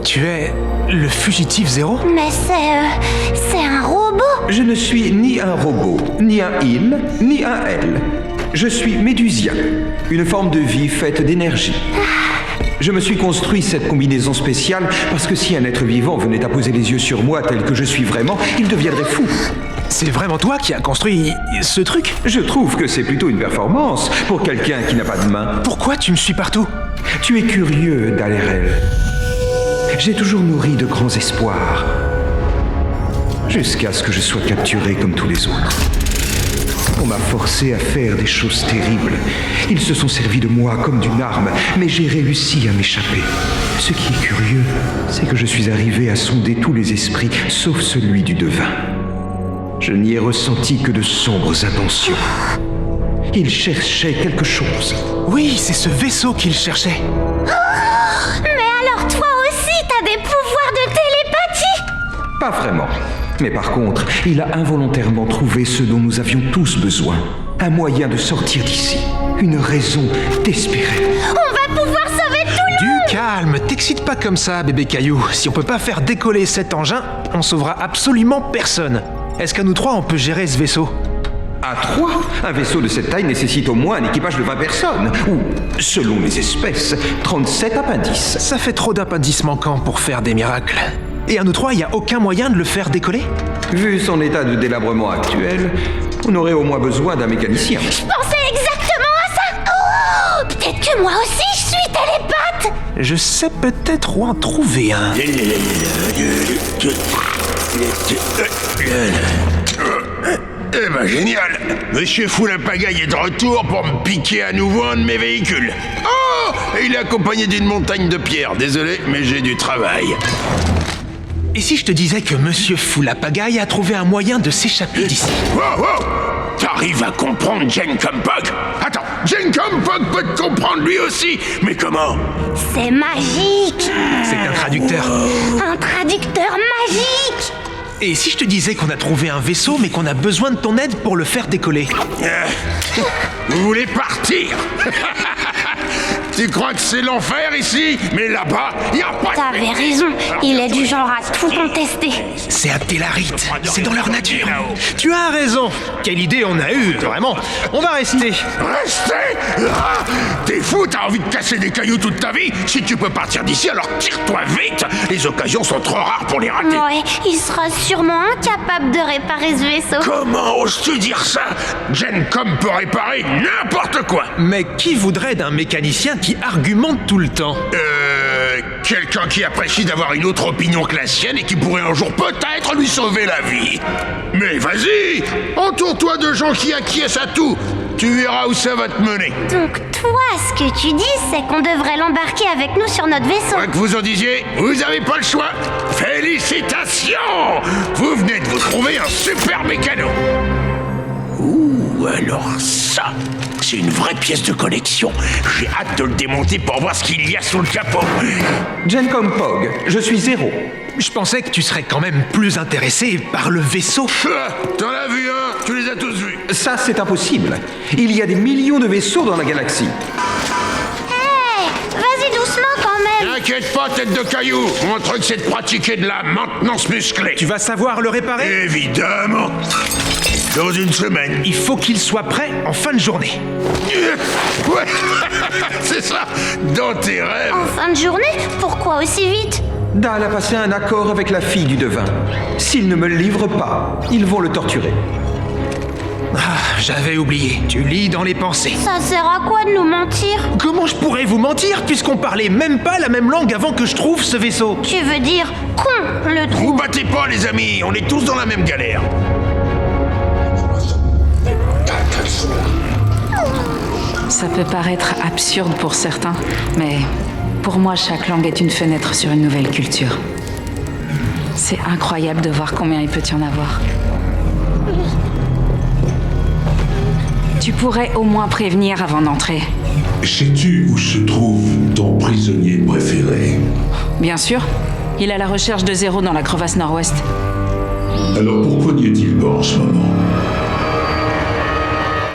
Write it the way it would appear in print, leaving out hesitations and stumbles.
Tu es le fugitif Zéro? Mais c'est un robot. Je ne suis ni un robot, ni un il, ni un elle. Je suis médusien, une forme de vie faite d'énergie. Je me suis construit cette combinaison spéciale parce que si un être vivant venait à poser les yeux sur moi tel que je suis vraiment, il deviendrait fou. C'est vraiment toi qui as construit ce truc? Je trouve que c'est plutôt une performance pour quelqu'un qui n'a pas de main. Pourquoi tu me suis partout? Tu es curieux, Dalerel. J'ai toujours nourri de grands espoirs. Jusqu'à ce que je sois capturé comme tous les autres. On m'a forcé à faire des choses terribles. Ils se sont servis de moi comme d'une arme, mais j'ai réussi à m'échapper. Ce qui est curieux, c'est que je suis arrivé à sonder tous les esprits, sauf celui du devin. Je n'y ai ressenti que de sombres intentions. Il cherchait quelque chose. Oui, c'est ce vaisseau qu'il cherchait. Mais alors toi aussi, t'as des pouvoirs de télépathie? Pas vraiment. Mais par contre, il a involontairement trouvé ce dont nous avions tous besoin. Un moyen de sortir d'ici. Une raison d'espérer. On va pouvoir sauver tout le monde. Du calme, t'excites pas comme ça, bébé Caillou. Si on peut pas faire décoller cet engin, on sauvera absolument personne. Est-ce qu'à nous trois, on peut gérer ce vaisseau? À 3, un vaisseau de cette taille nécessite au moins un équipage de 20 personnes. Ou, selon les espèces, 37 appendices. Ça fait trop d'appendices manquants pour faire des miracles. Et à nous trois, il n'y a aucun moyen de le faire décoller? Vu son état de délabrement actuel, on aurait au moins besoin d'un mécanicien. Je pensais exactement à ça. Oh, peut-être que moi aussi, je suis télépathe. Je sais peut-être où en trouver un. Eh ben génial! Monsieur Foulapagaille est de retour pour me piquer à nouveau un de mes véhicules. Oh! Et il est accompagné d'une montagne de pierres. Désolé, mais j'ai du travail. Et si je te disais que Monsieur Foulapagaille a trouvé un moyen de s'échapper d'ici? Wow, wow! T'arrives à comprendre Jane Compog? Attends, Jane Compog peut te comprendre lui aussi? Mais comment? C'est magique. C'est un traducteur. Un traducteur magique. Et si je te disais qu'on a trouvé un vaisseau, mais qu'on a besoin de ton aide pour le faire décoller? Vous voulez partir? Tu crois que c'est l'enfer ici? Mais là-bas, y a pas de... T'avais raison, il est du genre à tout contester. C'est un Télarites, c'est dans leur nature. Tu as raison. Quelle idée on a eue, vraiment. On va rester. Restez! Ah, t'es fou, t'as envie de casser des cailloux toute ta vie? Si tu peux partir d'ici, alors tire-toi vite! Les occasions sont trop rares pour les rater. Ouais, il sera sûrement incapable de réparer ce vaisseau. Comment oses-tu dire ça? Gencom peut réparer n'importe quoi! Mais qui voudrait d'un mécanicien qui argumente tout le temps? Quelqu'un qui apprécie d'avoir une autre opinion que la sienne et qui pourrait un jour peut-être lui sauver la vie. Mais vas-y, entoure-toi de gens qui acquiescent à tout. Tu verras où ça va te mener. Donc toi, ce que tu dis, c'est qu'on devrait l'embarquer avec nous sur notre vaisseau. Quoi que vous en disiez, vous avez pas le choix. Félicitations! Vous venez de vous trouver un super mécano. Ouh, alors ça, c'est une vraie pièce de collection. J'ai hâte de le démonter pour voir ce qu'il y a sous le capot. Jane Compog, je suis Zéro. Je pensais que tu serais quand même plus intéressé par le vaisseau. T'en as vu un? Tu les as tous vus? Ça, c'est impossible. Il y a des millions de vaisseaux dans la galaxie. Hey, vas-y doucement quand même. T'inquiète pas, tête de caillou. Mon truc, c'est de pratiquer de la maintenance musclée. Tu vas savoir le réparer? Évidemment. Dans une semaine. Il faut qu'il soit prêt en fin de journée. Ouais, c'est ça. Dans tes rêves. En fin de journée? Pourquoi aussi vite? Dal a passé un accord avec la fille du devin. S'il ne me le livre pas, ils vont le torturer. Ah, j'avais oublié. Tu lis dans les pensées. Ça sert à quoi de nous mentir? Comment je pourrais vous mentir puisqu'on parlait même pas la même langue avant que je trouve ce vaisseau? Tu veux dire con, le trou? Vous battez pas, les amis. On est tous dans la même galère. Ça peut paraître absurde pour certains, mais pour moi, chaque langue est une fenêtre sur une nouvelle culture. C'est incroyable de voir combien il peut y en avoir. Tu pourrais au moins prévenir avant d'entrer. Sais-tu où se trouve ton prisonnier préféré? Bien sûr. Il est à la recherche de Zéro dans la crevasse nord-ouest. Alors pourquoi n'y est-il pas en ce moment?